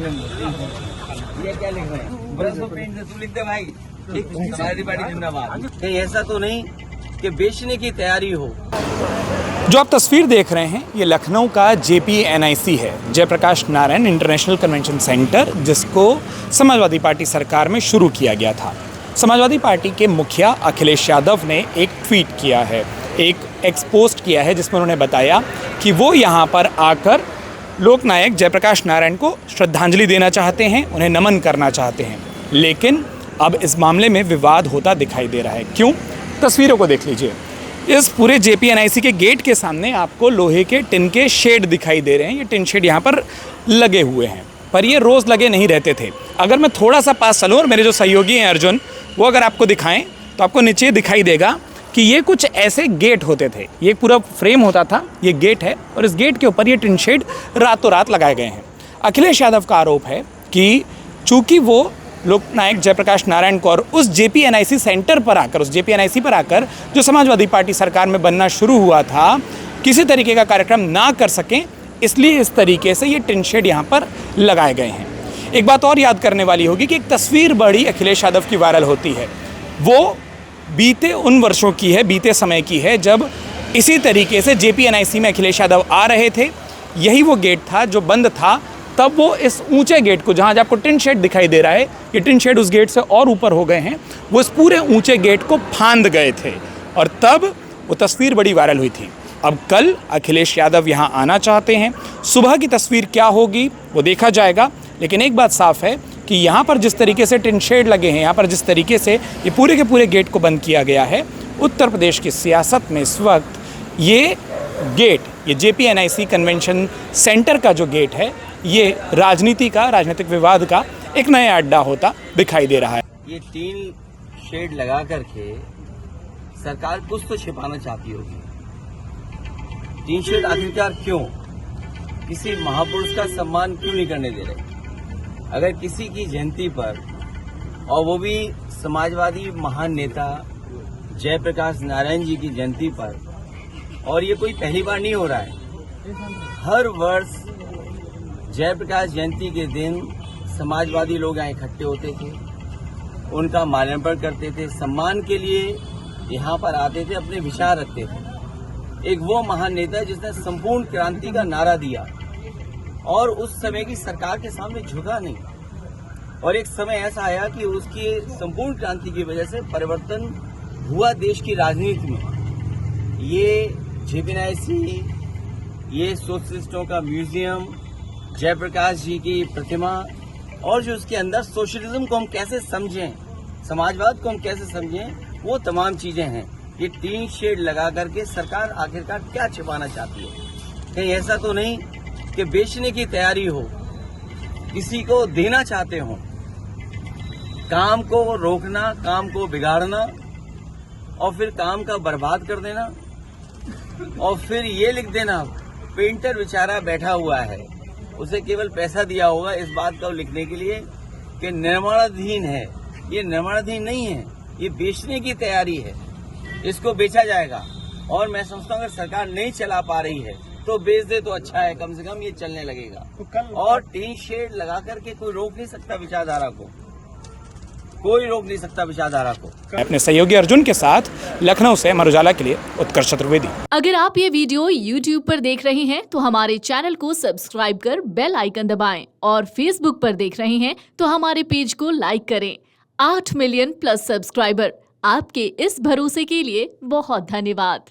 ये क्या लिख रहे हैं? ब्रश और पेन से तू लिख दे भाई। समाजवादी पार्टी जिंदाबाद। कहीं ऐसा तो नहीं कि बेचने की तैयारी हो। जो आप तस्वीर देख रहे हैं ये लखनऊ का JPNIC है, Jayaprakash Narayan International Convention Centre, जिसको समाजवादी पार्टी सरकार में शुरू किया गया था। समाजवादी पार्टी के मुखिया अखिलेश यादव ने एक ट्वीट किया है, एक एक्सपोस्ट किया है, जिसमें उन्होंने बताया कि वो यहाँ पर आकर लोकनायक जयप्रकाश नारायण को श्रद्धांजलि देना चाहते हैं, उन्हें नमन करना चाहते हैं। लेकिन अब इस मामले में विवाद होता दिखाई दे रहा है। क्यों? तस्वीरों को देख लीजिए। इस पूरे JPNIC के गेट के सामने आपको लोहे के टिन के शेड दिखाई दे रहे हैं। ये टिन शेड यहाँ पर लगे हुए हैं, पर ये रोज़ लगे नहीं रहते थे। अगर मैं थोड़ा सा पास चलूँ और मेरे जो सहयोगी हैं अर्जुन, वो अगर आपको दिखाएं तो आपको नीचे दिखाई देगा कि ये कुछ ऐसे गेट होते थे। ये पूरा फ्रेम होता था, ये गेट है, और इस गेट के ऊपर ये टिन शेड रातों रात लगाए गए हैं। अखिलेश यादव का आरोप है कि चूँकि वो लोकनायक जयप्रकाश नारायण को और उस JPNIC सेंटर पर आकर, उस JPNIC पर आकर जो समाजवादी पार्टी सरकार में बनना शुरू हुआ था, किसी तरीके का कार्यक्रम ना कर सकें, इसलिए इस तरीके से ये टिन शेड यहाँ पर लगाए गए हैं। एक बात और याद करने वाली होगी कि एक तस्वीर बड़ी अखिलेश यादव की वायरल होती है, वो बीते उन वर्षों की है, बीते समय की है, जब इसी तरीके से JPNIC में अखिलेश यादव आ रहे थे। यही वो गेट था जो बंद था। तब वो इस ऊंचे गेट को, जहाँ आपको टिन शेड दिखाई दे रहा है, ये टिन शेड उस गेट से और ऊपर हो गए हैं, वो इस पूरे ऊंचे गेट को फांद गए थे, और तब वो तस्वीर बड़ी वायरल हुई थी। अब कल अखिलेश यादव यहाँ आना चाहते हैं। सुबह की तस्वीर क्या होगी वो देखा जाएगा, लेकिन एक बात साफ है कि यहाँ पर जिस तरीके से टिन शेड लगे हैं, यहाँ पर जिस तरीके से ये पूरे के पूरे गेट को बंद किया गया है, उत्तर प्रदेश की सियासत में इस वक्त ये गेट, ये JPNIC कन्वेंशन सेंटर का जो गेट है, ये राजनीति का, राजनीतिक विवाद का एक नया अड्डा होता दिखाई दे रहा है। ये टीन शेड लगा करके सरकार कुछ तो छिपाना चाहती होगी। टीन शेड आखिरकार क्यों? किसी महापुरुष का सम्मान क्यों नहीं करने दे रहे? अगर किसी की जयंती पर, और वो भी समाजवादी महान नेता जयप्रकाश नारायण जी की जयंती पर, और ये कोई पहली बार नहीं हो रहा है, हर वर्ष जयप्रकाश जयंती के दिन समाजवादी लोग यहाँ इकट्ठे होते थे, उनका माल्यार्पण करते थे, सम्मान के लिए यहाँ पर आते थे, अपने विचार रखते थे। एक वो महान नेता जिसने संपूर्ण क्रांति का नारा दिया और उस समय की सरकार के सामने झुका नहीं, और एक समय ऐसा आया कि उसकी संपूर्ण क्रांति की वजह से परिवर्तन हुआ देश की राजनीति में। ये JPNIC, ये सोशलिस्टों का म्यूजियम, जयप्रकाश जी की प्रतिमा, और जो उसके अंदर सोशलिज्म को हम कैसे समझें, समाजवाद को हम कैसे समझें, वो तमाम चीजें हैं। ये टीन शेड लगा करके सरकार आखिरकार क्या छिपाना चाहती है? कहीं ऐसा तो नहीं कि बेचने की तैयारी हो, किसी को देना चाहते हो? काम को रोकना, काम को बिगाड़ना, और फिर काम का बर्बाद कर देना, और फिर ये लिख देना, पेंटर बेचारा बैठा हुआ है, उसे केवल पैसा दिया होगा इस बात को लिखने के लिए कि निर्माणाधीन है। ये निर्माणाधीन नहीं है, ये बेचने की तैयारी है, इसको बेचा जाएगा। और मैं समझता हूँ अगर सरकार नहीं चला पा रही है तो बेच दे तो अच्छा है, कम से कम ये चलने लगेगा। और टीन शेड लगा करके कोई रोक नहीं सकता विचारधारा को, कोई रोक नहीं सकता विचारधारा को। अपने सहयोगी अर्जुन के साथ लखनऊ से अमर उजाला के लिए उत्कर्ष चतुर्वेदी। अगर आप ये वीडियो YouTube पर देख रहे हैं तो हमारे चैनल को सब्सक्राइब कर बेल आइकन दबाएं, और Facebook पर देख रहे हैं तो हमारे पेज को लाइक करें। 8 मिलियन प्लस सब्सक्राइबर, आपके इस भरोसे के लिए बहुत धन्यवाद।